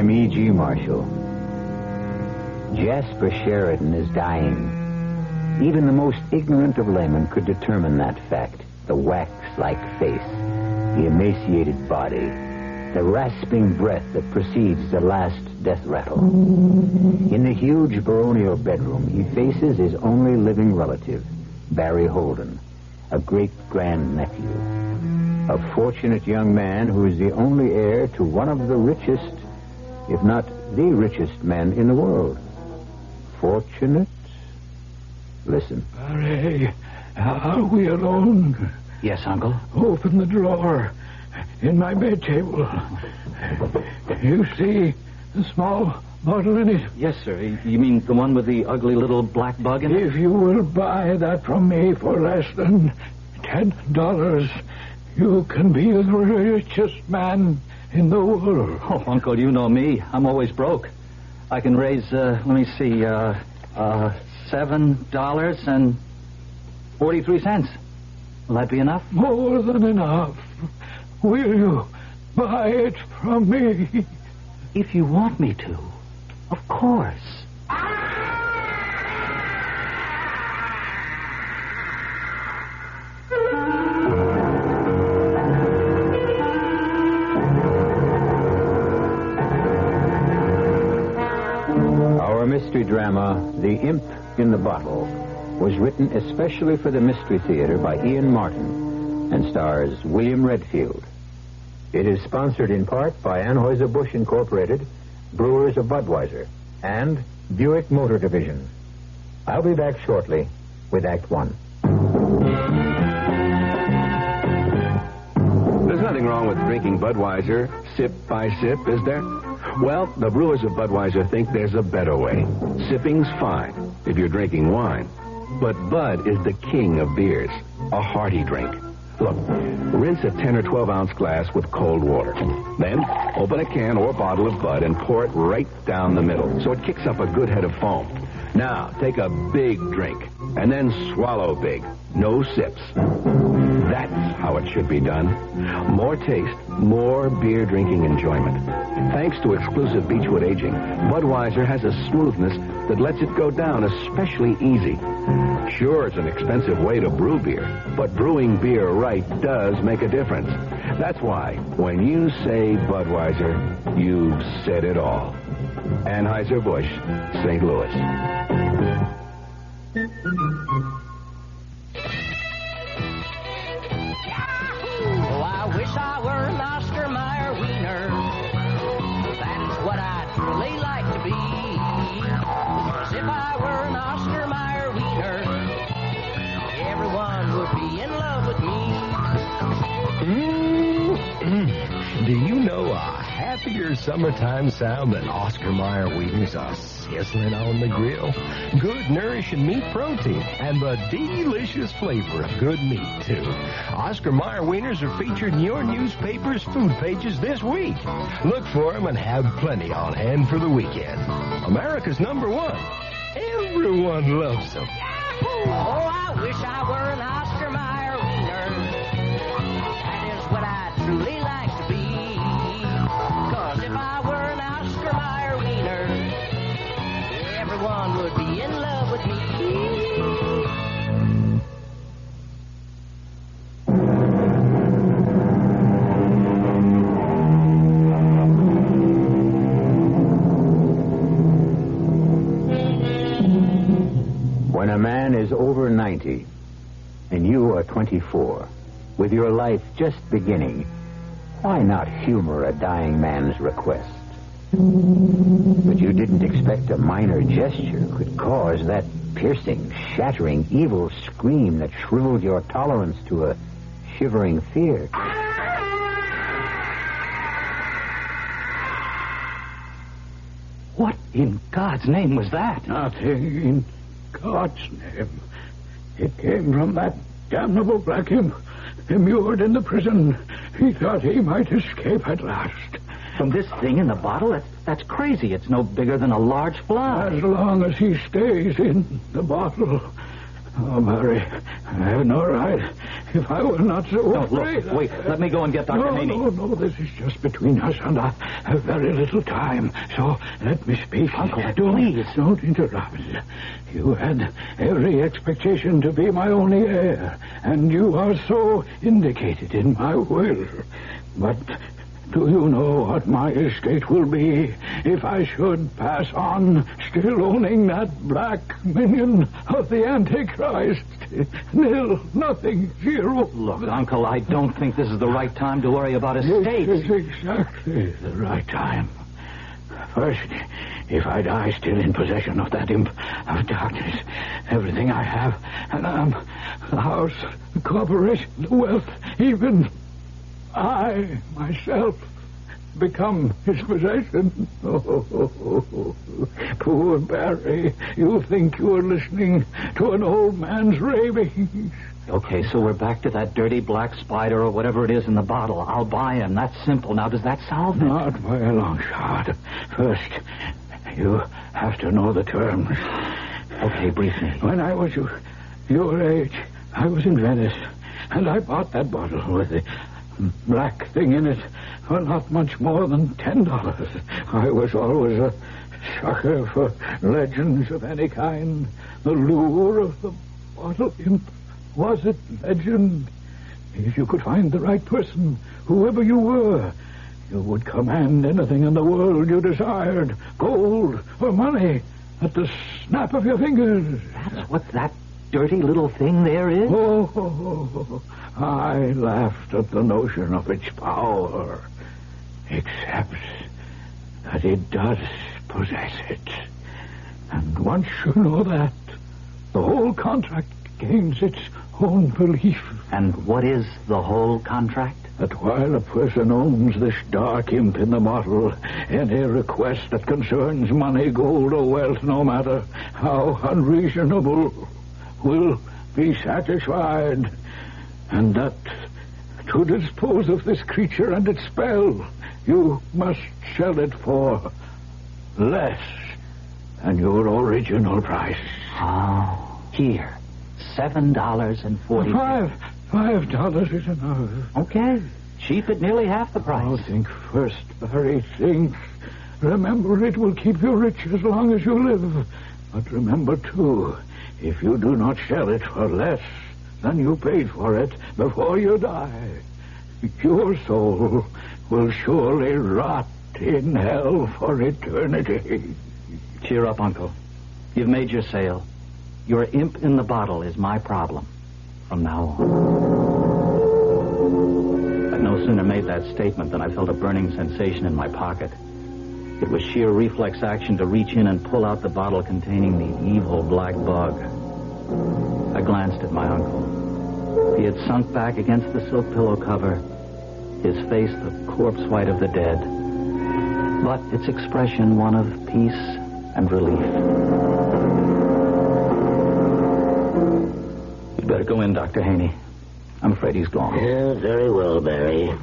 I'm E.G. Marshall. Jasper Sheridan is dying. Even the most ignorant of laymen could determine that fact. The wax-like face, the emaciated body, the rasping breath that precedes the last death rattle. In the huge baronial bedroom, he faces his only living relative, Barry Holden, a great-grandnephew. A fortunate young man who is the only heir to one of the richest, if not the richest men in the world. Fortunate? Listen. Barry, are we alone? Yes, Uncle. Open the drawer in my bed table. You see the small bottle in it? Yes, sir. You mean the one with the ugly little black bug in it? If you will buy that from me for less than $10, you can be the richest man in the world. Oh, Uncle, you know me. I'm always broke. I can raise, $7.43. Will that be enough? More than enough. Will you buy it from me? If you want me to. Of course. Our mystery drama, The Imp in the Bottle, was written especially for the Mystery Theater by Ian Martin and stars William Redfield. It is sponsored in part by Anheuser-Busch Incorporated, Brewers of Budweiser, and Buick Motor Division. I'll be back shortly with Act One. There's nothing wrong with drinking Budweiser sip by sip, is there? Well, the Brewers of Budweiser think there's a better way. Sipping's fine if you're drinking wine. But Bud is the king of beers, a hearty drink. Look, rinse a 10 or 12-ounce glass with cold water. Then open a can or bottle of Bud and pour it right down the middle so it kicks up a good head of foam. Now, take a big drink and then swallow big. No sips. That's how it should be done. More taste, more beer drinking enjoyment. Thanks to exclusive Beechwood aging, Budweiser has a smoothness that lets it go down especially easy. Sure, it's an expensive way to brew beer, but brewing beer right does make a difference. That's why, when you say Budweiser, you've said it all. Anheuser-Busch, St. Louis. Oh, I wish I were an Oscar Mayer wiener. That's what I'd truly like to be. 'Cause if I were an Oscar Mayer wiener, everyone would be in love with me. Do you know a happier summertime sound than Oscar Mayer wieners are sizzling on the grill? Good, nourishing meat protein and the delicious flavor of good meat, too. Oscar Mayer wieners are featured in your newspaper's food pages this week. Look for them and have plenty on hand for the weekend. America's #1. Everyone loves them. Oh, I wish I were an Oscar Mayer wiener. That is what I'd truly like to be. 'Cause if I were an Oscar Mayer wiener, everyone would be in love with me. When a man is over 90 and you are 24, with your life just beginning, why not humor a dying man's request? But you didn't expect a minor gesture could cause that piercing, shattering, evil scream that shriveled your tolerance to a shivering fear. What in God's name was that? Nothing in God's name. It came from that damnable black imp immured in the prison. He thought he might escape at last. From this thing in the bottle? That's crazy. It's no bigger than a large fly. As long as he stays in the bottle. Oh, Mary, I have no right If I were not so No, afraid... look, wait. Let me go and get Dr. Haney. No, this is just between us, and I have very little time. So let me speak. Uncle, please. Don't interrupt. You had every expectation to be my only heir, and you are so indicated in my will. But do you know what my estate will be if I should pass on still owning that black minion of the Antichrist? Nil, nothing, zero. Look, Uncle, I don't think this is the right time to worry about estates. This is exactly the right time. First, if I die still in possession of that imp of darkness, everything I have, and the house, the corporation, the wealth, even I, myself, become his possession. Oh, poor Barry, you think you are listening to an old man's ravings. Okay, so we're back to that dirty black spider or whatever it is in the bottle. I'll buy him. That's simple. Now, does that solve it? Not by a long shot. First, you have to know the terms. Okay, brief me. When I was your age, I was in Venice, and I bought that bottle with the black thing in it for not much more than $10. I was always a sucker for legends of any kind. The lure of the bottle imp was it legend. If you could find the right person, whoever you were, you would command anything in the world you desired, gold or money, at the snap of your fingers. That's what that dirty little thing there is? Oh, I laughed at the notion of its power, except that it does possess it. And once you know that, the whole contract gains its own belief. And what is the whole contract? That while a person owns this dark imp in the bottle, any request that concerns money, gold, or wealth, no matter how unreasonable, will be satisfied. And that to dispose of this creature and its spell, you must sell it for less than your original price. Oh, here. $7.40. $5 is enough. Okay. Cheap at nearly half the price. Oh, think first, Barry, think. Remember, it will keep you rich as long as you live. But remember, too, if you do not sell it for less than you paid for it before you die, your soul will surely rot in hell for eternity. Cheer up, Uncle. You've made your sale. Your imp in the bottle is my problem from now on. I no sooner made that statement than I felt a burning sensation in my pocket. It was sheer reflex action to reach in and pull out the bottle containing the evil black bug. I glanced at my uncle. He had sunk back against the silk pillow cover, his face the corpse white of the dead, but its expression one of peace and relief. You'd better go in, Dr. Haney. I'm afraid he's gone. Yeah, very well, Barry.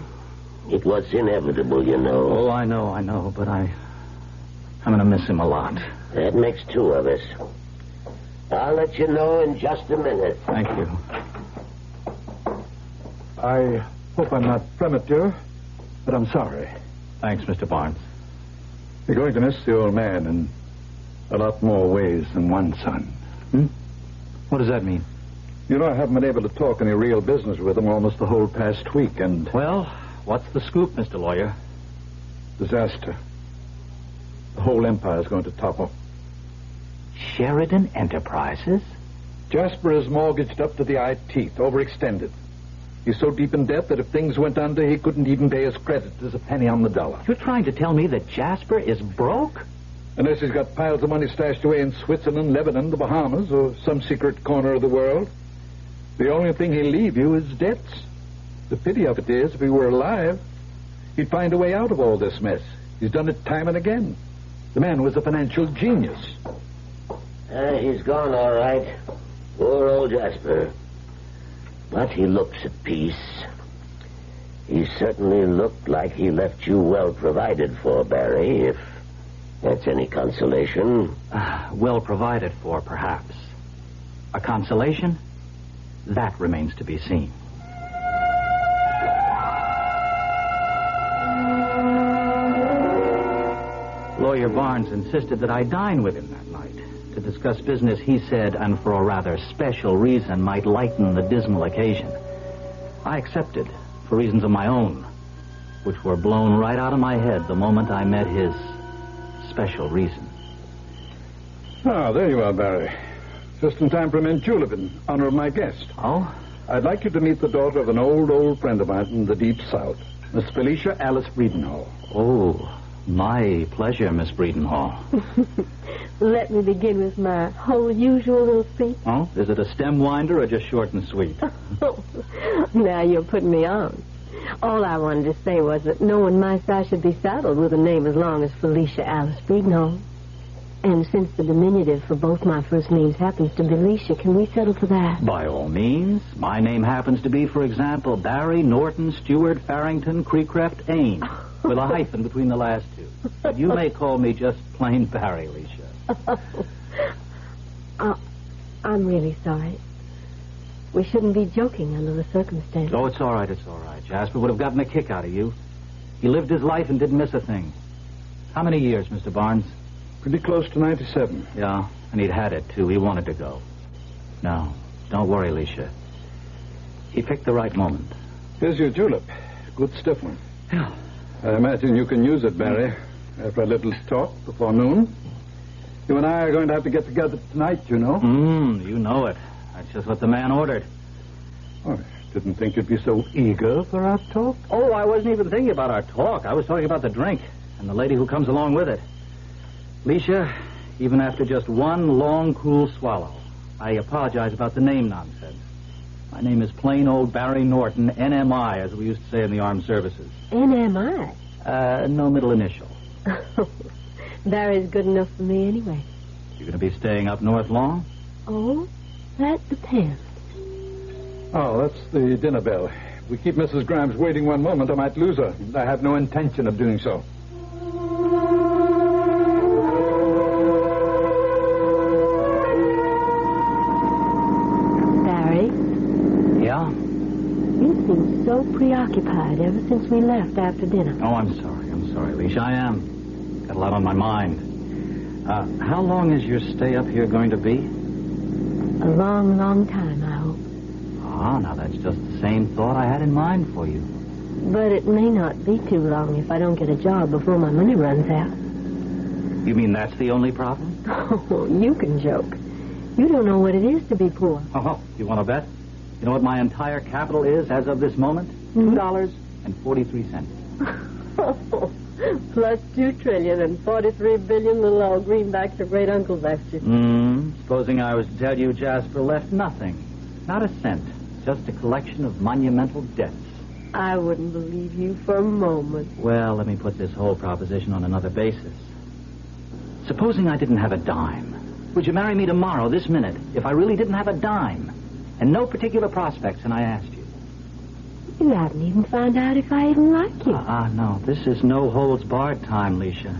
It was inevitable, you know. Oh, I know, but I'm going to miss him a lot. That makes two of us. I'll let you know in just a minute. Thank you. I hope I'm not premature, but I'm sorry. Thanks, Mr. Barnes. You're going to miss the old man in a lot more ways than one, son. What does that mean? You know, I haven't been able to talk any real business with him almost the whole past week, and... Well, what's the scoop, Mr. Lawyer? Disaster. The whole empire's going to topple. Sheridan Enterprises? Jasper is mortgaged up to the eye teeth, overextended. He's so deep in debt that if things went under, he couldn't even pay his creditors a penny on the dollar. You're trying to tell me that Jasper is broke? Unless he's got piles of money stashed away in Switzerland, Lebanon, the Bahamas, or some secret corner of the world. The only thing he'll leave you is debts. The pity of it is, if he were alive, he'd find a way out of all this mess. He's done it time and again. The man was a financial genius. He's gone, all right. Poor old Jasper. But he looks at peace. He certainly looked like he left you well provided for, Barry, if that's any consolation. Well provided for, perhaps. A consolation? That remains to be seen. Lawyer Barnes insisted that I dine with him that night to discuss business he said, and for a rather special reason, might lighten the dismal occasion. I accepted, for reasons of my own, which were blown right out of my head the moment I met his special reason. Ah, there you are, Barry. Just in time for a mint julep in honor of my guest. Oh? I'd like you to meet the daughter of an old friend of mine from the Deep South, Miss Felicia Alice Breedenhall. Oh, my pleasure, Miss Breedenhall. Let me begin with my whole usual little speech. Oh, is it a stem winder or just short and sweet? Now you're putting me on. All I wanted to say was that no one my size should be saddled with a name as long as Felicia Alice Breedenhall. And since the diminutive for both my first names happens to be Alicia, can we settle for that? By all means. My name happens to be, for example, Barry Norton Stewart Farrington Creecreft Ain, with a hyphen between the last two. But you may call me just plain Barry, Alicia. I'm really sorry. We shouldn't be joking under the circumstances. Oh, it's all right, it's all right. Jasper would have gotten a kick out of you. He lived his life and didn't miss a thing. How many years, Mr. Barnes? Pretty close to 97. Yeah, and he'd had it, too. He wanted to go. No, don't worry, Alicia. He picked the right moment. Here's your julep. Good stiff one. Yeah. I imagine you can use it, Barry, after a little talk before noon. You and I are going to have to get together tonight, you know. You know it. That's just what the man ordered. Oh, I didn't think you'd be so eager for our talk. Oh, I wasn't even thinking about our talk. I was talking about the drink and the lady who comes along with it. Alicia, even after just one long, cool swallow, I apologize about the name nonsense. My name is plain old Barry Norton, NMI, as we used to say in the armed services. NMI? No middle initial. Barry's good enough for me anyway. You going to be staying up north long? Oh, that depends. Oh, that's the dinner bell. If we keep Mrs. Grimes waiting one moment, I might lose her. I have no intention of doing so. So preoccupied ever since we left after dinner. Oh, I'm sorry, Alicia. I am. Got a lot on my mind. How long is your stay up here going to be? A long, long time, I hope. Ah, now that's just the same thought I had in mind for you. But it may not be too long if I don't get a job before my money runs out. You mean that's the only problem? Oh, you can joke. You don't know what it is to be poor. Oh, you want to bet? You know what my entire capital is as of this moment? $2.43. Plus $2 trillion and 43 billion little old greenbacks your great uncle left you. Supposing I was to tell you Jasper left nothing. Not a cent. Just a collection of monumental debts. I wouldn't believe you for a moment. Well, let me put this whole proposition on another basis. Supposing I didn't have a dime. Would you marry me tomorrow, this minute, if I really didn't have a dime? And no particular prospects, and I asked you. You haven't even found out if I even like you. No. This is no holds barred time, Alicia.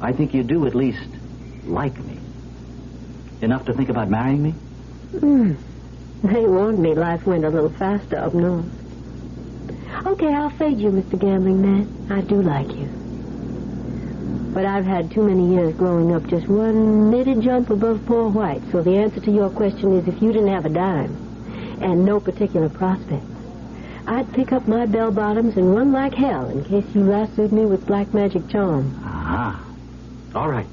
I think you do at least like me. Enough to think about marrying me? They warned me life went a little faster up north. Okay, I'll fade you, Mr. Gambling Man. I do like you. But I've had too many years growing up just one knitted jump above poor white. So the answer to your question is if you didn't have a dime and no particular prospects, I'd pick up my bell-bottoms and run like hell in case you lassoed me with black magic charm. All right.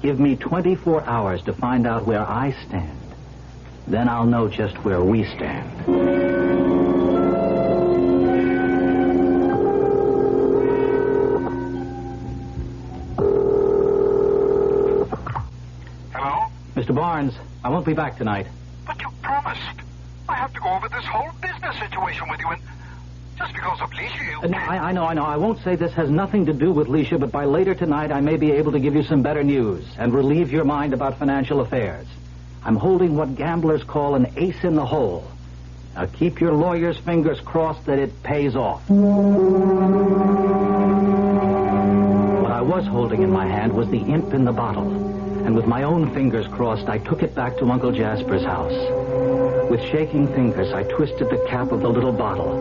Give me 24 hours to find out where I stand. Then I'll know just where we stand. Mr. Barnes, I won't be back tonight. But you promised. I have to go over this whole business situation with you, and just because of Leisha, you... I know. I won't say this has nothing to do with Leisha, but by later tonight I may be able to give you some better news and relieve your mind about financial affairs. I'm holding what gamblers call an ace in the hole. Now keep your lawyer's fingers crossed that it pays off. What I was holding in my hand was the imp in the bottle. And with my own fingers crossed, I took it back to Uncle Jasper's house. With shaking fingers, I twisted the cap of the little bottle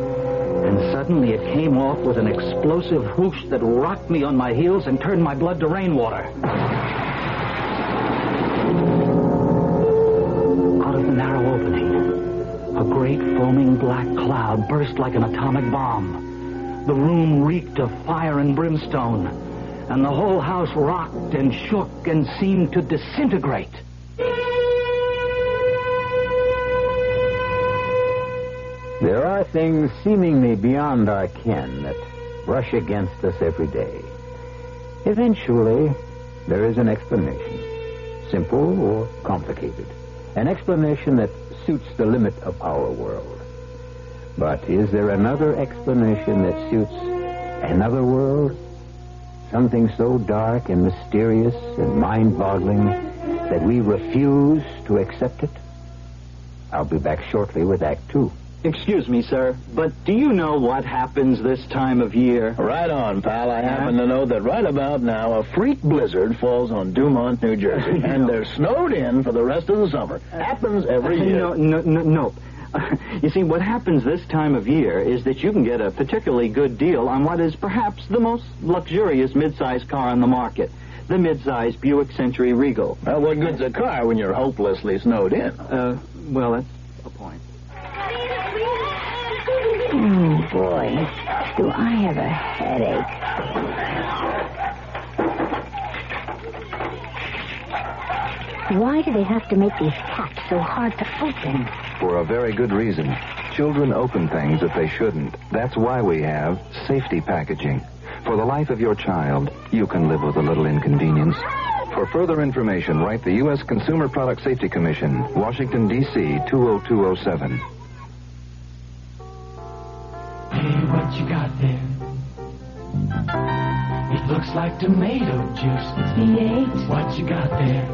And suddenly it came off with an explosive whoosh that rocked me on my heels and turned my blood to rainwater. Out of the narrow opening, a great foaming black cloud burst like an atomic bomb. The room reeked of fire and brimstone, and the whole house rocked and shook and seemed to disintegrate. There are things seemingly beyond our ken that brush against us every day. Eventually, there is an explanation, simple or complicated, an explanation that suits the limit of our world. But is there another explanation that suits another world? Something so dark and mysterious and mind-boggling that we refuse to accept it? I'll be back shortly with Act 2. Excuse me, sir, but do you know what happens this time of year? Right on, pal. I happen to know that right about now a freak blizzard falls on Dumont, New Jersey, and they're snowed in for the rest of the summer. Happens every year. No. You see, what happens this time of year is that you can get a particularly good deal on what is perhaps the most luxurious mid-size car on the market, the mid-size Buick Century Regal. Well, what good's a car when you're hopelessly snowed in? Well, that's a point. Oh, boy, do I have a headache. Why do they have to make these caps so hard to open? For a very good reason. Children open things that they shouldn't. That's why we have safety packaging. For the life of your child, you can live with a little inconvenience. For further information, write the U.S. Consumer Product Safety Commission, Washington, D.C. 20207. Hey, what you got there? It looks like tomato juice. It's V8. What you got there?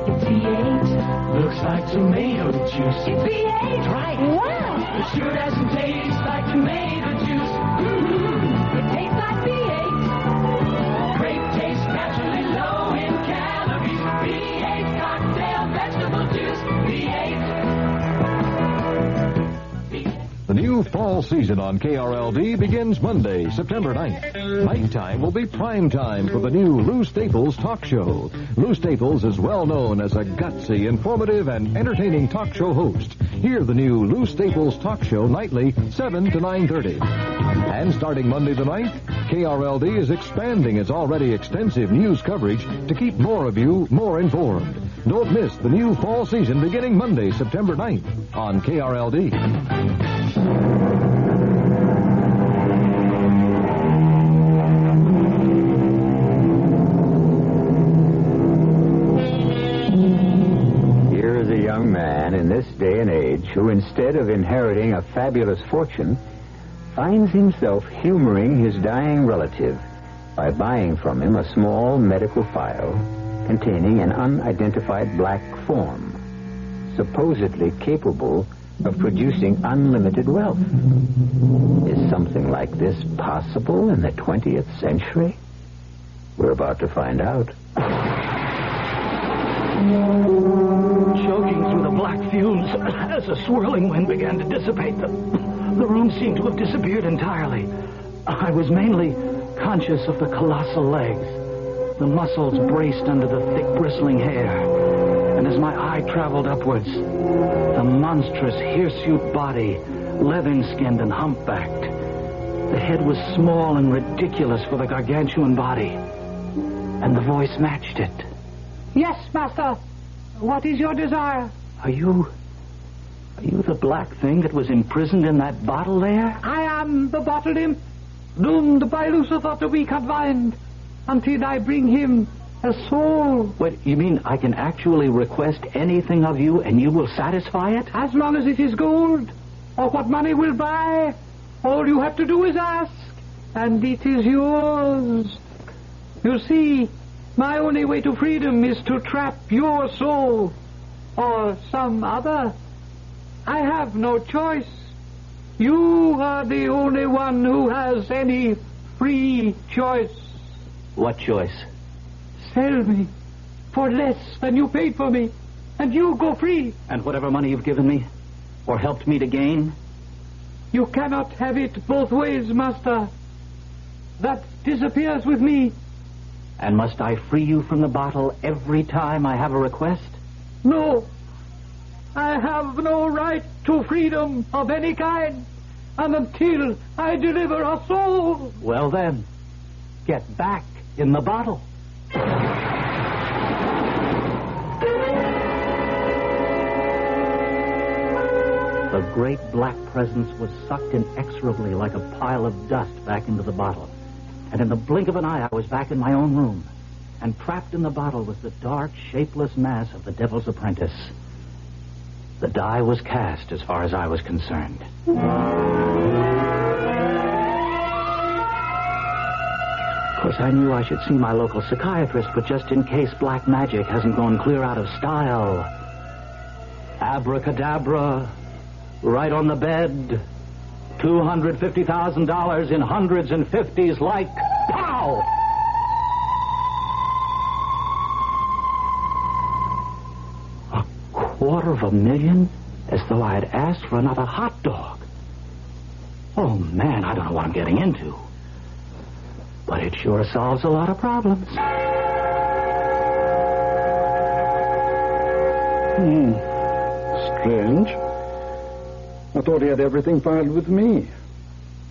It's V8. Looks like tomato juice. It's V8. Right. Wow. It sure doesn't taste like tomato juice. Mm-hmm. It tastes like V8. Great taste, naturally low in calories. V8 cocktail vegetable juice. V8. The new fall season on KRLD begins Monday, September 9th. Nighttime will be prime time for the new Lou Staples talk show. Lou Staples is well known as a gutsy, informative, and entertaining talk show host. Hear the new Lou Staples talk show nightly, 7 to 9:30. And starting Monday the 9th, KRLD is expanding its already extensive news coverage to keep more of you more informed. Don't miss the new fall season beginning Monday, September 9th on KRLD. Here is a young man in this day and age who, instead of inheriting a fabulous fortune, finds himself humoring his dying relative by buying from him a small medical file containing an unidentified black form, supposedly capable of producing unlimited wealth. Is something like this possible in the 20th century? We're about to find out. Choking through the black fumes as the swirling wind began to dissipate, the room seemed to have disappeared entirely. I was mainly conscious of the colossal legs, the muscles braced under the thick bristling hair, and as my eye traveled upwards, the monstrous hirsute body, leathern-skinned and humpbacked. The head was small and ridiculous for the gargantuan body, and the voice matched it. Yes, master. What is your desire? Are you the black thing that was imprisoned in that bottle there? I am the bottle imp, doomed by Lucifer to be confined until I bring him a soul. What, you mean I can actually request anything of you and you will satisfy it? As long as it is gold, or what money will buy, all you have to do is ask, and it is yours. You see, my only way to freedom is to trap your soul, or some other. I have no choice. You are the only one who has any free choice. What choice? Sell me for less than you paid for me, and you go free. And whatever money you've given me, or helped me to gain, You cannot have it both ways, master. That disappears with me. And must I free you from the bottle every time I have a request? No. I have no right to freedom of any kind. And until I deliver a soul... Well then, get back in the bottle. The great black presence was sucked inexorably like a pile of dust back into the bottle. And in the blink of an eye, I was back in my own room. And trapped in the bottle was the dark, shapeless mass of the Devil's Apprentice. The die was cast as far as I was concerned. Of course, I knew I should see my local psychiatrist, but just in case black magic hasn't gone clear out of style. Abracadabra, right on the bed. $250,000 in hundreds and fifties like pow! $250,000? As though I had asked for another hot dog. Oh, man, I don't know what I'm getting into. But it sure solves a lot of problems. Strange. I thought he had everything filed with me.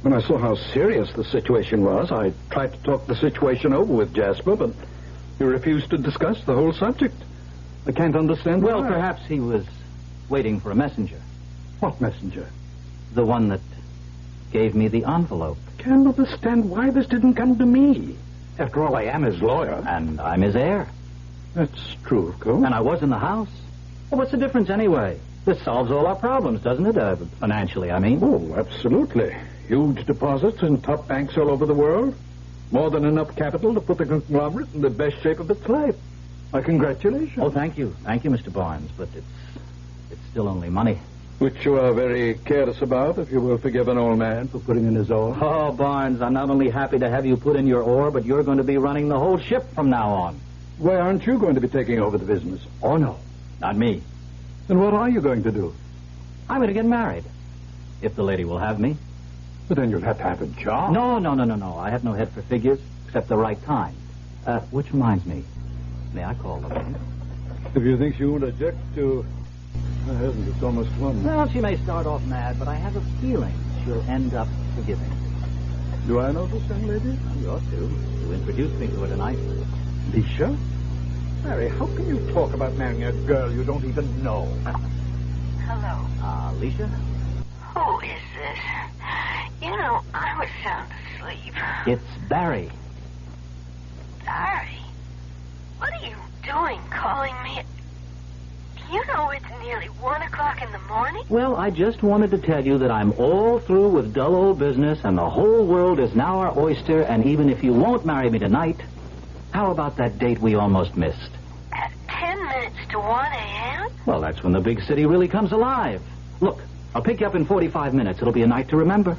When I saw how serious the situation was, I tried to talk the situation over with Jasper, but he refused to discuss the whole subject. I can't understand why. Well, perhaps he was waiting for a messenger. What messenger? The one that gave me the envelope. Can't understand why this didn't come to me. After all, I am his lawyer. And I'm his heir. That's true, of course. And I was in the house. Well, what's the difference anyway? This solves all our problems, doesn't it? Financially, I mean. Oh, absolutely. Huge deposits in top banks all over the world. More than enough capital to put the conglomerate in the best shape of its life. My congratulations. Oh, thank you. Thank you, Mr. Barnes. But it's still only money. Which you are very careless about, if you will forgive an old man for putting in his oar. Oh, Barnes, I'm not only happy to have you put in your oar, but you're going to be running the whole ship from now on. Why aren't you going to be taking over the business? Oh, no. Not me. Then what are you going to do? I'm going to get married. If the lady will have me. But then you'll have to have a job. No. I have no head for figures, except the right kind. Which reminds me. May I call the lady? If you think she won't object to... I haven't. It's almost one. Well, she may start off mad, but I have a feeling she'll end up forgiving. Do I know this young lady? You ought to. You introduced me to her tonight. Alicia? Mary, how can you talk about marrying a girl you don't even know? Hello. Alicia? Who is this? You know, I was sound asleep. It's Barry. Barry? What are you doing calling me? You know it's nearly 1 o'clock in the morning? Well, I just wanted to tell you that I'm all through with dull old business, and the whole world is now our oyster, and even if you won't marry me tonight, how about that date we almost missed? At 10 minutes to 1 a.m.? Well, that's when the big city really comes alive. Look, I'll pick you up in 45 minutes. It'll be a night to remember.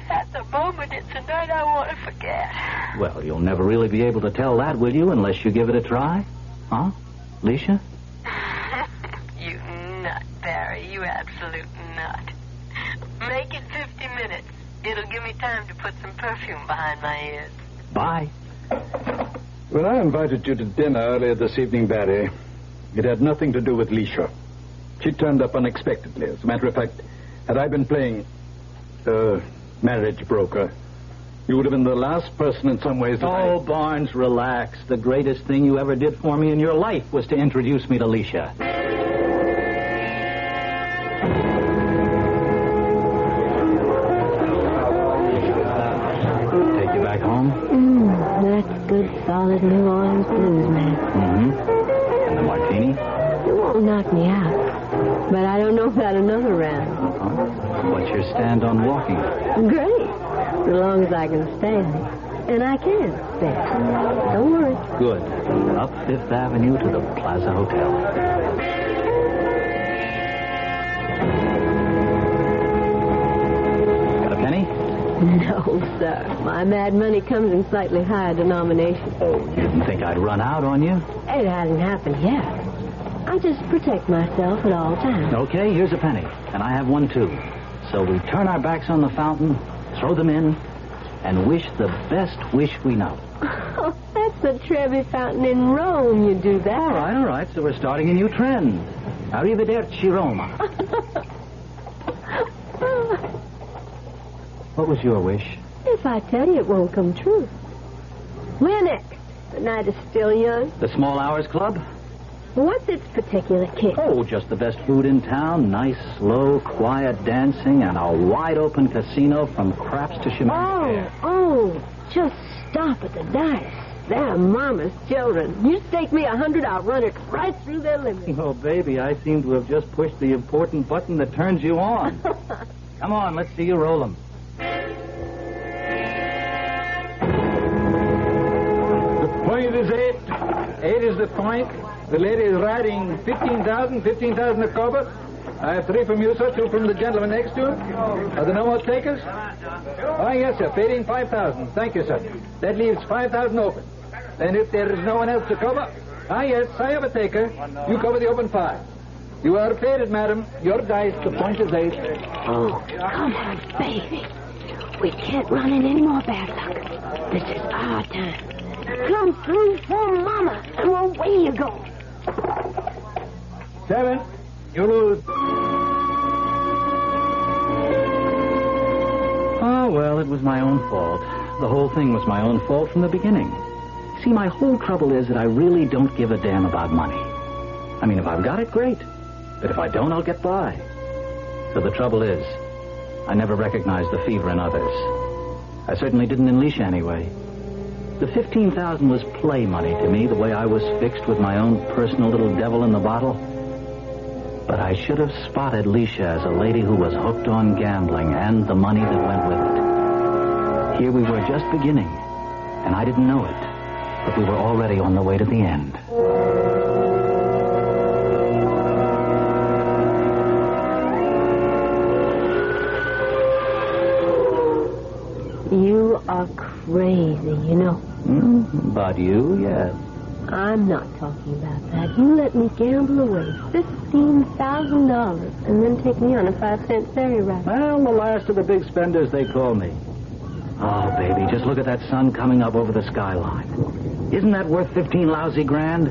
At the moment, it's a night I want to forget. Well, you'll never really be able to tell that, will you, unless you give it a try? Huh, Alicia? You nut, Barry. You absolute nut. Make it 50 minutes. It'll give me time to put some perfume behind my ears. Bye. When I invited you to dinner earlier this evening, Barry, it had nothing to do with Alicia. She turned up unexpectedly. As a matter of fact, had I been playing marriage broker, you would have been the last person in some ways. Oh, Barnes, relax. The greatest thing you ever did for me in your life was to introduce me to Alicia. Take you back home? That's good, solid New Orleans blues, man. Mm-hmm. And the martini? It won't knock me out. But I don't know about another round. What's your stand on walking? Great. As long as I can stand. And I can stand. Don't worry. Good. Up Fifth Avenue to the Plaza Hotel. Got a penny? No, sir. My mad money comes in slightly higher denomination. Oh, you didn't think I'd run out on you? It hasn't happened yet. I just protect myself at all times. Okay, here's a penny. And I have one, too. So we turn our backs on the fountain, throw them in, and wish the best wish we know. Oh, that's the Trevi Fountain in Rome. You do that. All right. So we're starting a new trend. Arrivederci, Roma. What was your wish? If I tell you, it won't come true. We're next. The night is still young. The Small Hours Club? What's its particular kick? Oh, just the best food in town, nice, slow, quiet dancing, and a wide-open casino from craps to shenanigans. Oh, just stop at the dice. They're Mama's children. You stake me 100, I'll run it right through their limit. Oh, baby, I seem to have just pushed the important button that turns you on. Come on, let's see you roll them. The point is 8. 8 is the point. The lady is riding 15,000 a cover. I have 3 from you, sir, 2 from the gentleman next to him. Are there no more takers? Oh, yes, sir, fading 5,000. Thank you, sir. That leaves 5,000 open. And if there is no one else to cover, yes, I have a taker. You cover the open 5. You are faded, madam. Your dice, the point is 8. Oh, come on, baby. We can't run in any more bad luck. This is our time. Come through for Mama, and away you go. 7. You lose. Oh, well, it was my own fault. The whole thing was my own fault from the beginning. See, my whole trouble is that I really don't give a damn about money. I mean, if I've got it, great. But if I don't, I'll get by. So the trouble is, I never recognized the fever in others. I certainly didn't in Leisha anyway. The 15,000 was play money to me, the way I was fixed with my own personal little devil in the bottle. But I should have spotted Leisha as a lady who was hooked on gambling and the money that went with it. Here we were just beginning, and I didn't know it, but we were already on the way to the end. You are crazy, you know. But you, yes. I'm not talking about that. You let me gamble away $15,000 and then take me on a 5-cent ferry ride. Well, the last of the big spenders, they call me. Oh, baby, just look at that sun coming up over the skyline. Isn't that worth 15 lousy grand?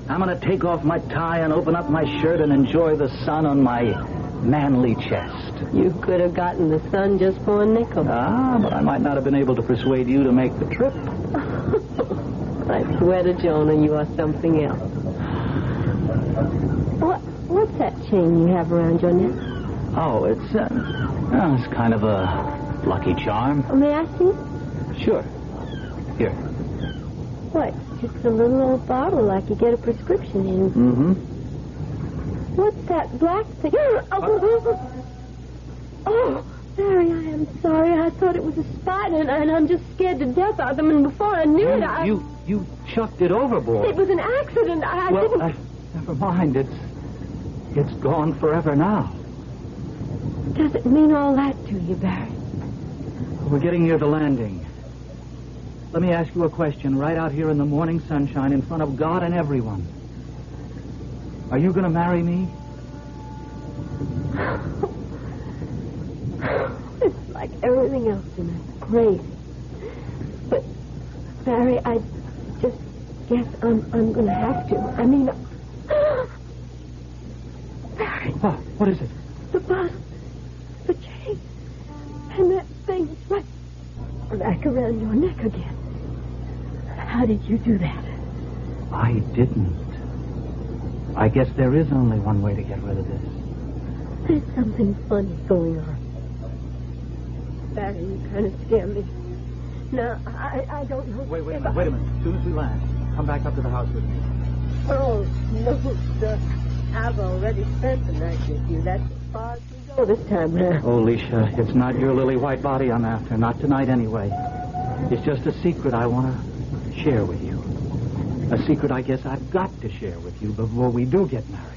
I'm going to take off my tie and open up my shirt and enjoy the sun on my manly chest. You could have gotten the sun just for a nickel. But I might not have been able to persuade you to make the trip. I swear to Jonah, you are something else. What's that chain you have around your neck? Oh, it's kind of a lucky charm. May I see? Sure. Here. What? Just a little old bottle like you get a prescription in. Mm-hmm. What's that black thing? Oh, Barry, I am sorry. I thought it was a spider, and I'm just scared to death of them. And before I knew it, You chucked it overboard. It was an accident. I didn't... Never mind. It's gone forever now. Does it mean all that to you, Barry? We're getting near the landing. Let me ask you a question right out here in the morning sunshine in front of God and everyone. Are you going to marry me? It's like everything else tonight. Crazy. But, Barry, I just guess I'm going to have to. I mean... Barry. What is it? The bus. The chain. And that thing is right back around your neck again. How did you do that? I didn't. I guess there is only one way to get rid of this. There's something funny going on. Barry, you kind of scare me. No, I don't know. Wait a minute. As soon as we land, come back up to the house with me. Oh, no, sir. I've already spent the night with you. That's as far as we go this time around. Oh, Leisha, it's not your lily white body I'm after. Not tonight, anyway. It's just a secret I want to share with you. A secret I guess I've got to share with you before we do get married.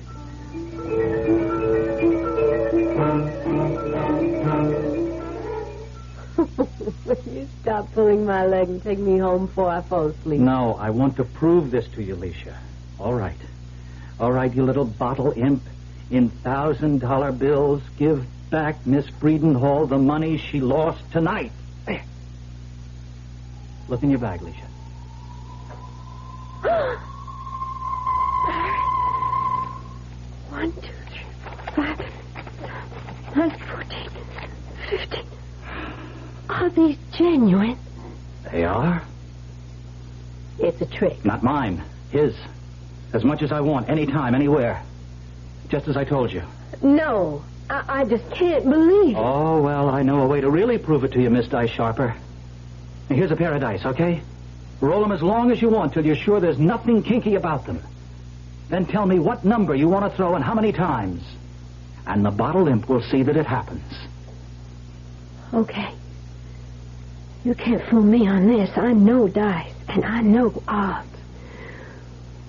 Will you stop pulling my leg and take me home before I fall asleep? No, I want to prove this to you, Leisha. All right, you little bottle imp. In $1,000 bills, give back Miss Friedenhall the money she lost tonight. There. Look in your bag, Alicia. One, 2, 3, 4, 5, 9, 14, 15. Are these genuine? They are? It's a trick. Not mine. His. As much as I want, anytime, anywhere. Just as I told you. No. I just can't believe it. Oh, well, I know a way to really prove it to you, Miss Dice Sharper. Now, here's a pair of dice, okay? Roll them as long as you want till you're sure there's nothing kinky about them. Then tell me what number you want to throw and how many times. And the bottle imp will see that it happens. Okay. You can't fool me on this. I know dice, and I know odds.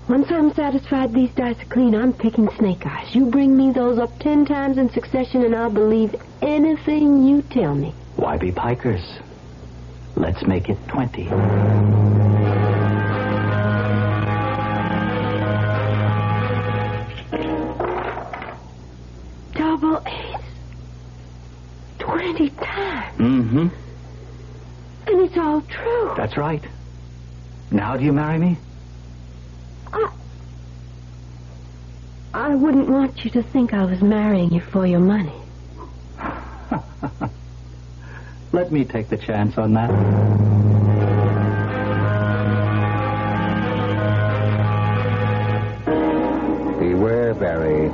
Once I'm satisfied these dice are clean, I'm picking snake eyes. You bring me those up 10 times in succession, and I'll believe anything you tell me. Why be pikers? Let's make it 20. Double ace. 20 times. Mm-hmm. And it's all true. That's right. Now do you marry me? I wouldn't want you to think I was marrying you for your money. Let me take the chance on that. Beware, Barry.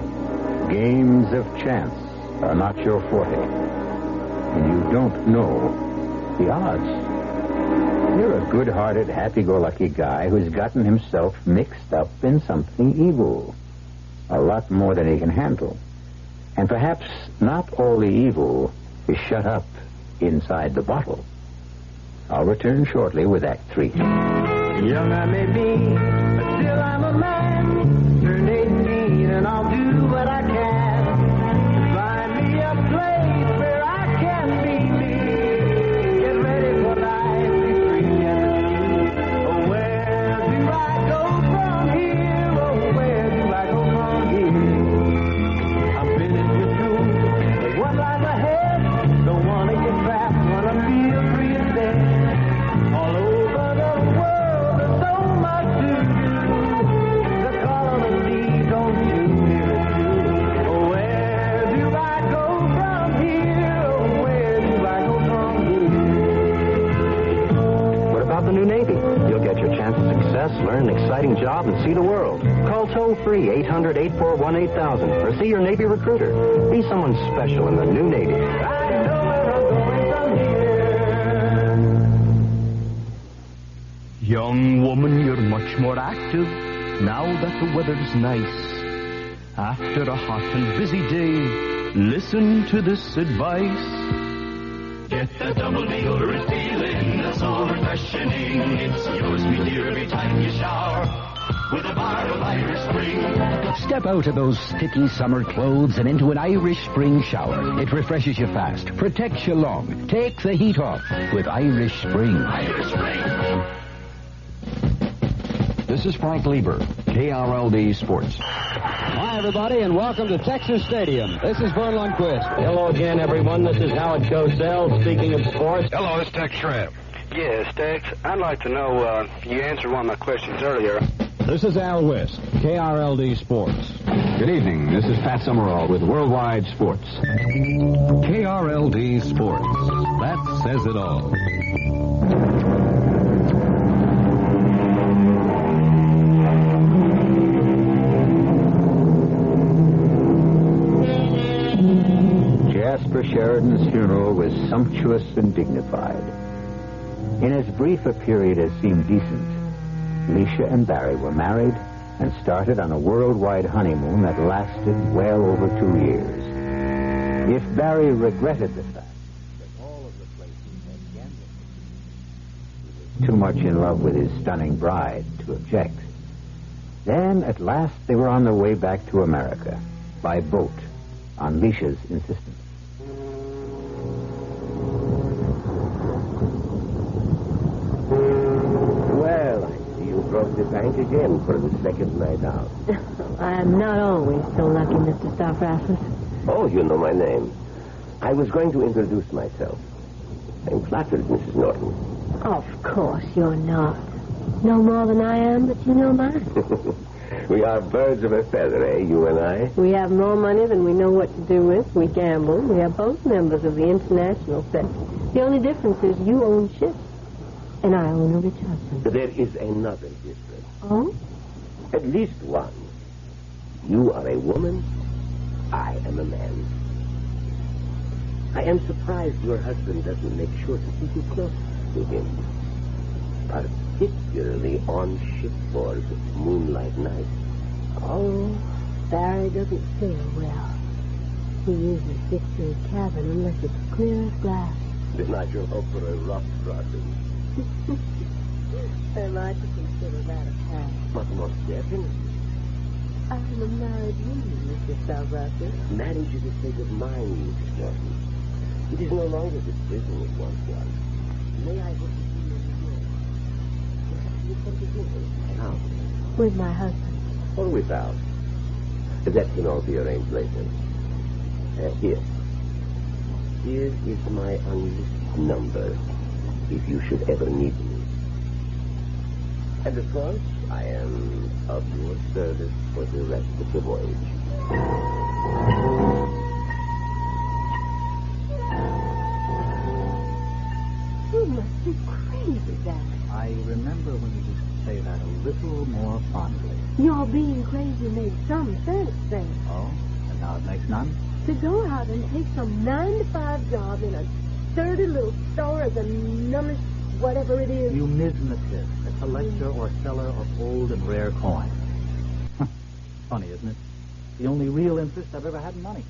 Games of chance are not your forte. And you don't know the odds. You're a good-hearted, happy-go-lucky guy who's gotten himself mixed up in something evil. A lot more than he can handle. And perhaps not all the evil is shut up inside the bottle. I'll return shortly with Act 3. Young I may be, but still I'm a man. Turned 18 and I'll do what I can to find me a place where I can be me. Get ready for life, be free and free. Oh, where do I go from here? Oh, where do I go from here? I'm finished with school, but one life ahead. Don't want to get trapped, want to feel free instead. All over the world, there's so much to do. The call on the sea, don't you hear it too? Oh, where do I go from here? Oh, where do I go from here? What about the new Navy? You'll get your chance of success, learn an exciting job, and see the world. Call toll-free 800-841-8000 or see your Navy recruiter. Be someone special in the new Navy. I know where I'm going from here. Young woman, you're much more active now that the weather's nice. After a hot and busy day, listen to this advice. Get the double deal feeling that's so refreshing. It's yours, me dear, every time you shower with a bar of Irish Spring. Step out of those sticky summer clothes and into an Irish Spring shower. It refreshes you fast, protects you long. Take the heat off with Irish Spring. Irish Spring. This is Frank Lieber, KRLD Sports. Hi, everybody, and welcome to Texas Stadium. This is Vern Lundquist. Hello again, everyone. This is Howard Cosell, speaking of sports. Hello, it's Tex Schramm. Yes, Tex, I'd like to know, you answered one of my questions earlier. This is Al West, KRLD Sports. Good evening. This is Pat Summerall with Worldwide Sports. KRLD Sports. That says it all. Jasper Sheridan's funeral was sumptuous and dignified. In as brief a period as seemed decent, Alicia and Barry were married and started on a worldwide honeymoon that lasted well over 2 years. If Barry regretted the fact that all of the places had gambling, he was too much in love with his stunning bride to object. Then, at last, they were on their way back to America by boat on Alicia's insistence. Well, I see you broke the bank again for the second night out. I'm not always so lucky, Mr. Stavropoulos. Oh, you know my name. I was going to introduce myself. I'm flattered, Mrs. Norton. Of course you're not. No more than I am, but you know mine. We are birds of a feather, eh, you and I? We have more money than we know what to do with. We gamble. We are both members of the international set. The only difference is you own ships, and I own a rich husband. There is another difference. Oh? At least one. You are a woman. I am a man. I am surprised your husband doesn't make sure to keep you close to him. Particularly on shipboard moonlight nights. Oh, Barry doesn't sail well. He usually sticks to his cabin unless it's clear as glass. Then I shall hope for a rough crossing. Am I to consider that a pass? But most definitely. I'm a married woman, Mr. Salvati. Marriage is a state of mind, Mrs. Norton. It is no longer the prison it once was. May I hope to see you in New York? Perhaps you come to visit. How? With my husband. Or without. That can all be arranged later. Here. Here is my unlisted number, if you should ever need me. And of course, I am of your service for the rest of the voyage. You must be crazy, Dad. I remember when you used to say that a little more fondly. Your being crazy made some sense then. Oh? And now it makes none? To go out and take some 9-to-5 job in a dirty little store as a nummish whatever it is. Numismatist, a collector or seller of old and rare coins. Funny, isn't it? The only real interest I've ever had in money.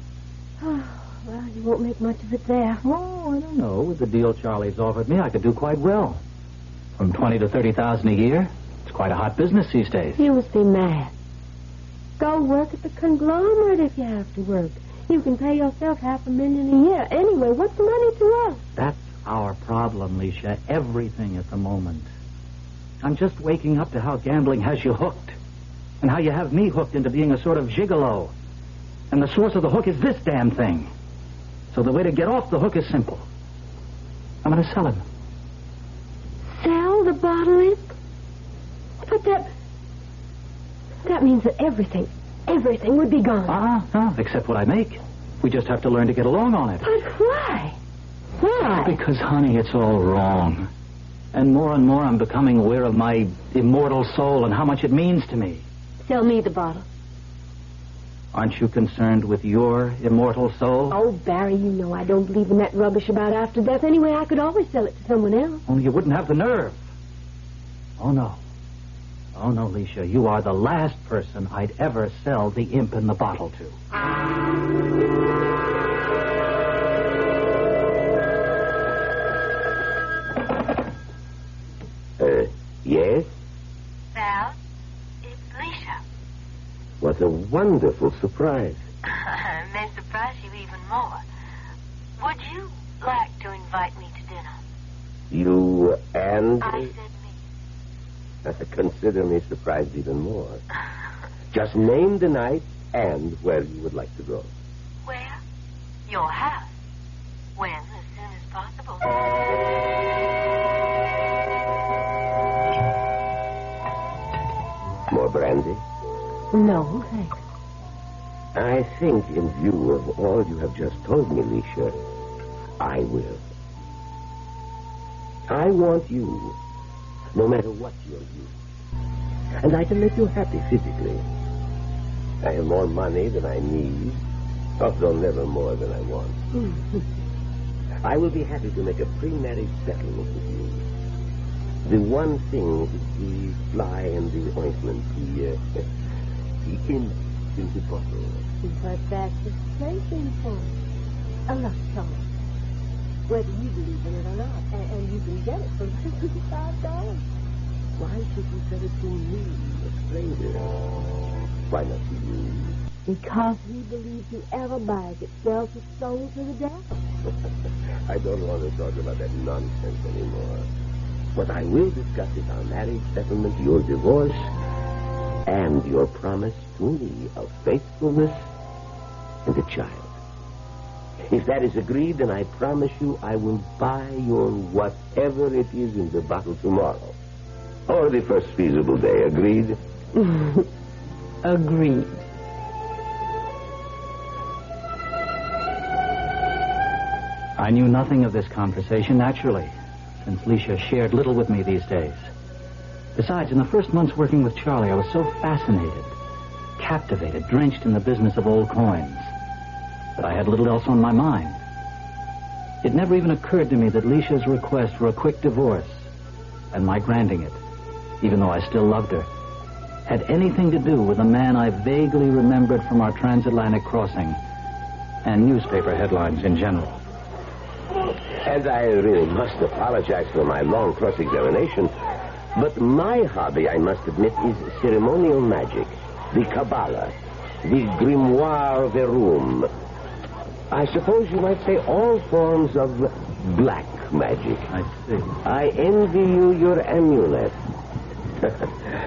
Well, you won't make much of it there. Oh, I don't know. With the deal Charlie's offered me, I could do quite well. From 20 to 30,000 a year. It's quite a hot business these days. You must be mad. Go work at the conglomerate if you have to work. You can pay yourself $500,000 a year. Anyway, what's money to us? That's our problem, Leisha. Everything at the moment. I'm just waking up to how gambling has you hooked. And how you have me hooked into being a sort of gigolo. And the source of the hook is this damn thing. So the way to get off the hook is simple. I'm going to sell him. Sell the bottle imp? But that means that everything would be gone. No, except what I make. We just have to learn to get along on it. But why? Why? Because, honey, it's all wrong. And more I'm becoming aware of my immortal soul and how much it means to me. Sell me the bottle. Aren't you concerned with your immortal soul? Oh, Barry, you know I don't believe in that rubbish about after death. Anyway, I could always sell it to someone else. Only you wouldn't have the nerve. Oh, no. Oh, no, Leisha. You are the last person I'd ever sell the imp in the bottle to. Yes? Val, it's Leisha. What a wonderful surprise. May surprise you even more. Would you like to invite me to dinner? You and... I said me. Consider me surprised even more. Just name the night and where you would like to go. Where? Your house. When? As soon as possible. More brandy? No, thanks. I think, in view of all you have just told me, Leisha, I will. I want you, no matter what your views. And I can make you happy physically. I have more money than I need, although never more than I want. I will be happy to make a pre-marriage settlement with you. The one thing is the fly in the ointment, the imp in the bottle. But that's a plaything for a love song. Whether you believe in it or not. And you can get it for $55. Why should you sell it to me, a stranger? Why not to you? Because he believes whoever buys it sells his soul to the devil. I don't want to talk about that nonsense anymore. What I will discuss is our marriage settlement, your divorce, and your promise to me of faithfulness and a child. If that is agreed, then I promise you I will buy your whatever it is in the bottle tomorrow. Or the first feasible day. Agreed? Agreed. I knew nothing of this conversation, naturally, since Leisha shared little with me these days. Besides, in the first months working with Charlie, I was so fascinated, captivated, drenched in the business of old coins, that I had little else on my mind. It never even occurred to me that Leisha's request for a quick divorce, and my granting it, even though I still loved her, had anything to do with a man I vaguely remembered from our transatlantic crossing and newspaper headlines in general. And I really must apologize for my long cross-examination, but my hobby, I must admit, is ceremonial magic, the Kabbalah, the Grimoire Verum. I suppose you might say all forms of black magic. I see. I envy you your amulet.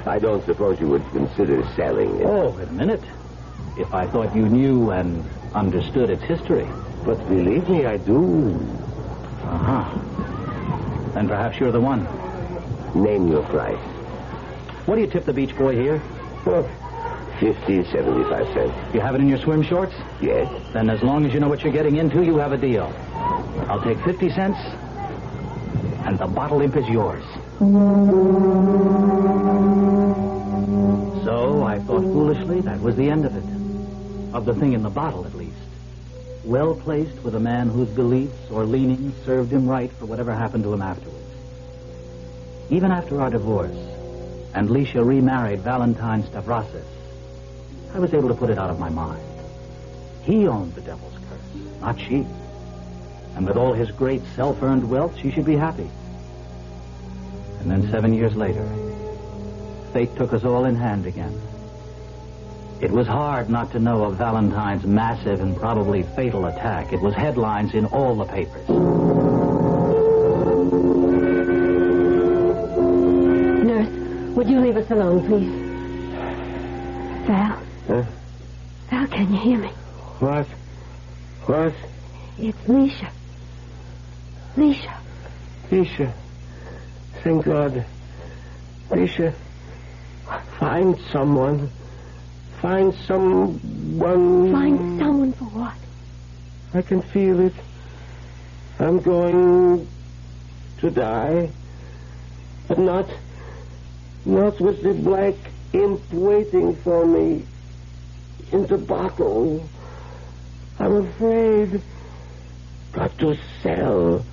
I don't suppose you would consider selling it. Oh, admit it. If I thought you knew and understood its history. But believe me, I do. Uh-huh. Then perhaps you're the one. Name your price. What do you tip the beach boy here? Oh, 50, 75 cents. You have it in your swim shorts? Yes. Then as long as you know what you're getting into, you have a deal. I'll take 50 cents, and the bottle imp is yours. So I thought foolishly that was the end of it. Of the thing in the bottle, at least. Well placed with a man whose beliefs or leanings served him right for whatever happened to him afterwards. Even after our divorce, and Leisha remarried Valentine Stavrasis, I was able to put it out of my mind. He owned the devil's curse, not she. And with all his great self-earned wealth, she should be happy. And then 7 years later, fate took us all in hand again. It was hard not to know of Valentine's massive and probably fatal attack. It was headlines in all the papers. Nurse, would you leave us alone, please? Val? Huh? Val, can you hear me? What? What? It's Leisha. Leisha. Leisha. Thank God. Leisha, find someone. Find someone. Find someone for what? I can feel it. I'm going to die. But not with the black imp waiting for me in the bottle. I'm afraid. Got to sell.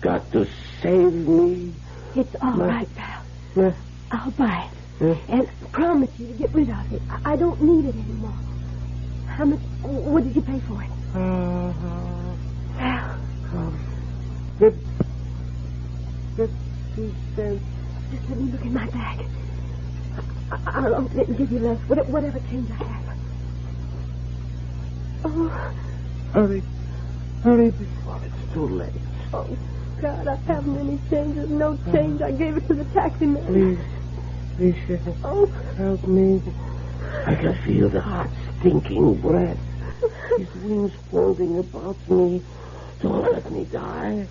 Got to save me. It's all right, pal. I'll buy it. And promise you to get rid of it. I don't need it anymore. How much? What did you pay for it? Val. 50 cents. Just let me look in my bag. I'll open it and give you less. Whatever change I have. Oh. Hurry before it's too late. Oh, God, I haven't any change. There's no change. I gave it to the taxi man. Please, help me. I can feel the hot, stinking breath. His wings folding about me. Don't let me die.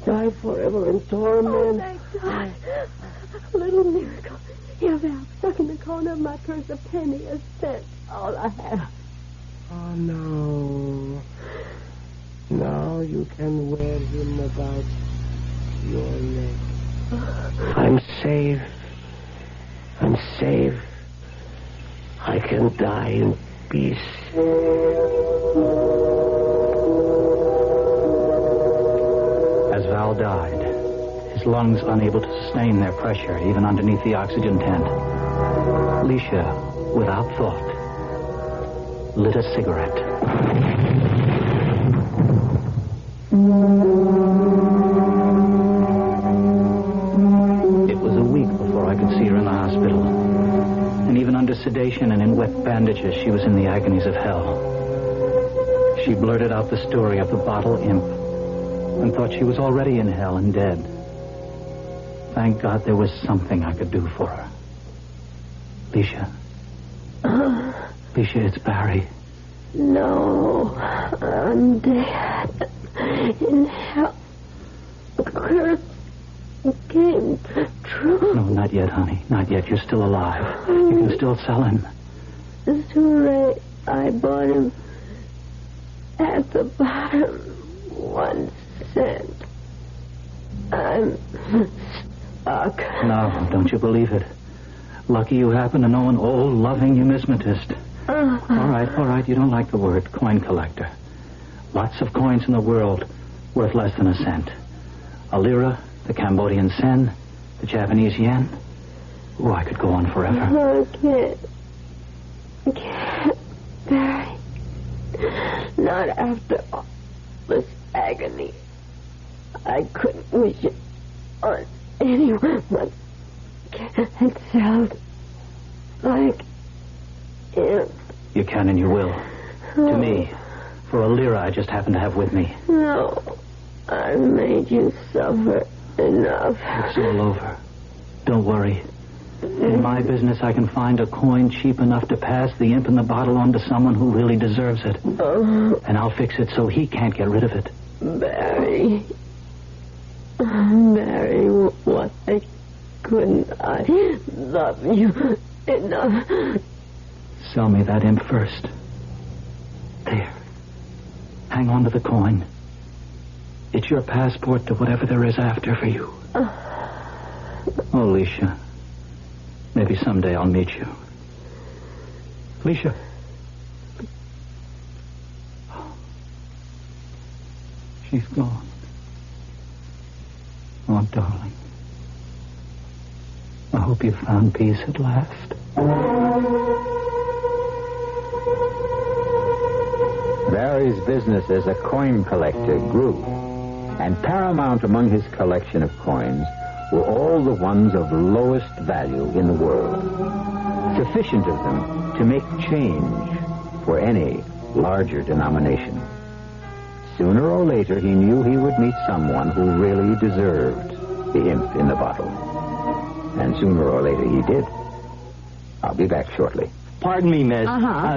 Die forever in torment. Oh, thank God. A little miracle. Here, Val, stuck in the corner of my purse, a penny, a cent. All I have. Oh, no. Now you can wear him about your neck. I'm safe. I'm safe. I can die in peace. As Val died, his lungs unable to sustain their pressure even underneath the oxygen tent, Leisha, without thought, lit a cigarette. It was a week before I could see her in the hospital. And even under sedation and in wet bandages, she was in the agonies of hell. She blurted out the story of the bottle imp and thought she was already in hell and dead. Thank God there was something I could do for her. Leisha. Leisha, it's Barry. No, I'm dead. In hell. The curse came true. No, not yet, honey. Not yet. You're still alive. You can still sell him. It's too late. I bought him at the bottom. 1 cent. I'm stuck. No, don't you believe it. Lucky you happen to know an old, loving numismatist. All right. You don't like the word coin collector. Lots of coins in the world worth less than a cent. A lira, the Cambodian sen, the Japanese yen. Oh, I could go on forever. I can't, Barry. Not after all this agony. I couldn't wish it on anyone but it sounds like him. You can and you will. To me, for a lira I just happen to have with me. No, I've made you suffer enough. It's all over. Don't worry. In my business, I can find a coin cheap enough to pass the imp in the bottle on to someone who really deserves it. And I'll fix it so he can't get rid of it. Barry, why couldn't I love you enough? Sell me that imp first. There. Hang on to the coin. It's your passport to whatever there is after for you. Oh, Alicia. Maybe someday I'll meet you. Alicia. She's gone. Oh, darling. I hope you found peace at last. Barry's business as a coin collector grew, and paramount among his collection of coins were all the ones of lowest value in the world, sufficient of them to make change for any larger denomination. Sooner or later, he knew he would meet someone who really deserved the imp in the bottle. And sooner or later, he did. I'll be back shortly. Pardon me, miss.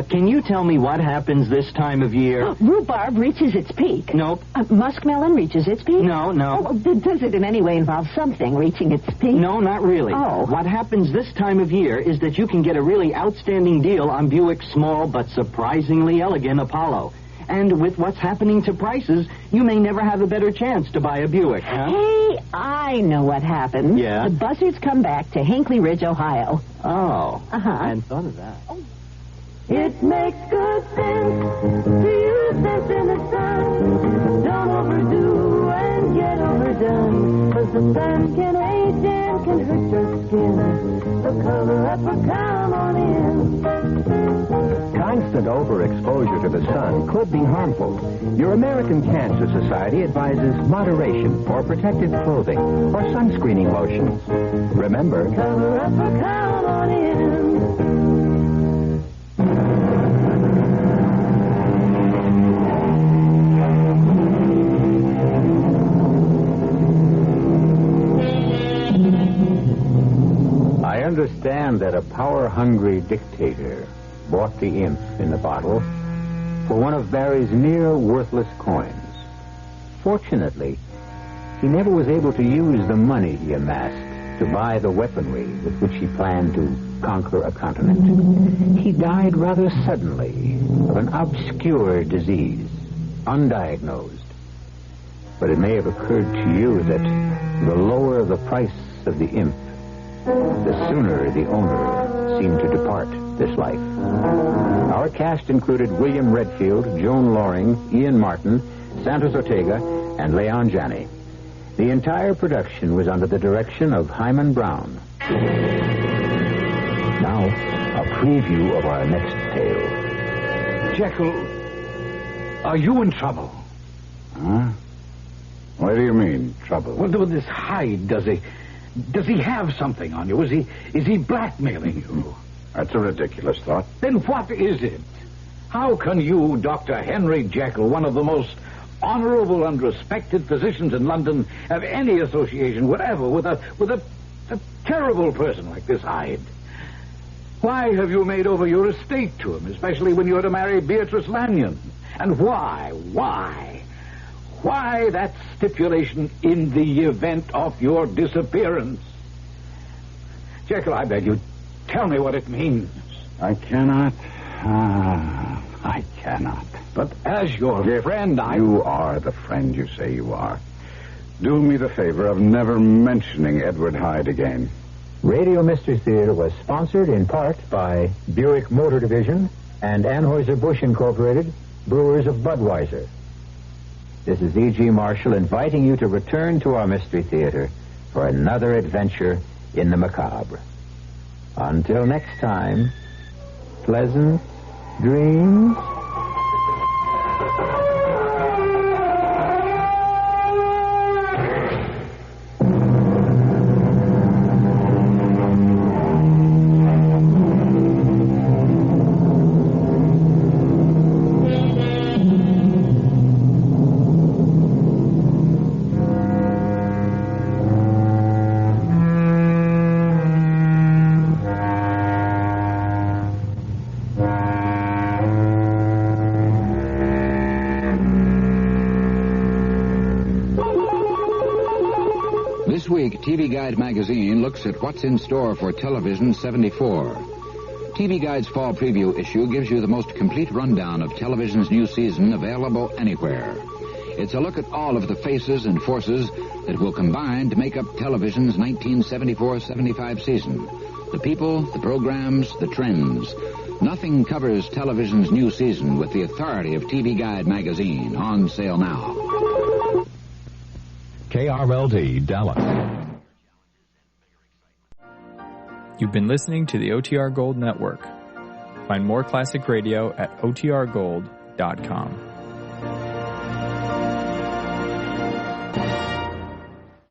Can you tell me what happens this time of year? Rhubarb reaches its peak. Nope. Muskmelon reaches its peak? No. Oh, does it in any way involve something reaching its peak? No, not really. Oh. What happens this time of year is that you can get a really outstanding deal on Buick's small but surprisingly elegant Apollo. And with what's happening to prices, you may never have a better chance to buy a Buick, huh? Hey, I know what happens. Yeah? The buzzards come back to Hinckley Ridge, Ohio. Oh. I hadn't thought of that. It makes good sense to use this in the sun. Don't overdo and get overdone. 'Cause the sun can age and can hurt your skin. So cover up or come on in. Constant overexposure to the sun could be harmful. Your American Cancer Society advises moderation for protective clothing or sunscreening lotions. Remember, Cover up or come on in. I understand that a power-hungry dictator bought the imp in the bottle for one of Barry's near-worthless coins. Fortunately, he never was able to use the money he amassed to buy the weaponry with which he planned to conquer a continent. He died rather suddenly of an obscure disease, undiagnosed. But it may have occurred to you that the lower the price of the imp, the sooner the owner seemed to depart this life. Our cast included William Redfield, Joan Loring, Ian Martin, Santos Ortega, and Leon Janney. The entire production was under the direction of Hyman Brown. Now, a preview of our next tale. Jekyll, are you in trouble? Huh? What do you mean, trouble? Well, with this Hyde, does he have something on you? Is he blackmailing you? That's a ridiculous thought. Then what is it? How can you, Dr. Henry Jekyll, one of the most honorable and respected physicians in London, have any association whatever with a terrible person like this Hyde? Why have you made over your estate to him, especially when you're to marry Beatrice Lanyon? And why that stipulation in the event of your disappearance? Jekyll, I beg you, tell me what it means. I cannot. I cannot. But as your friend, You are the friend you say you are. Do me the favor of never mentioning Edward Hyde again. Radio Mystery Theater was sponsored in part by Buick Motor Division and Anheuser-Busch Incorporated, brewers of Budweiser. This is E.G. Marshall inviting you to return to our Mystery Theater for another adventure in the macabre. Until next time, pleasant dreams. This week, TV Guide magazine looks at what's in store for Television 74. TV Guide's fall preview issue gives you the most complete rundown of television's new season available anywhere. It's a look at all of the faces and forces that will combine to make up television's 1974-75 season. The people, the programs, the trends. Nothing covers television's new season with the authority of TV Guide magazine. On sale now. KRLD, Dallas. You've been listening to the OTR Gold Network. Find more classic radio at otrgold.com.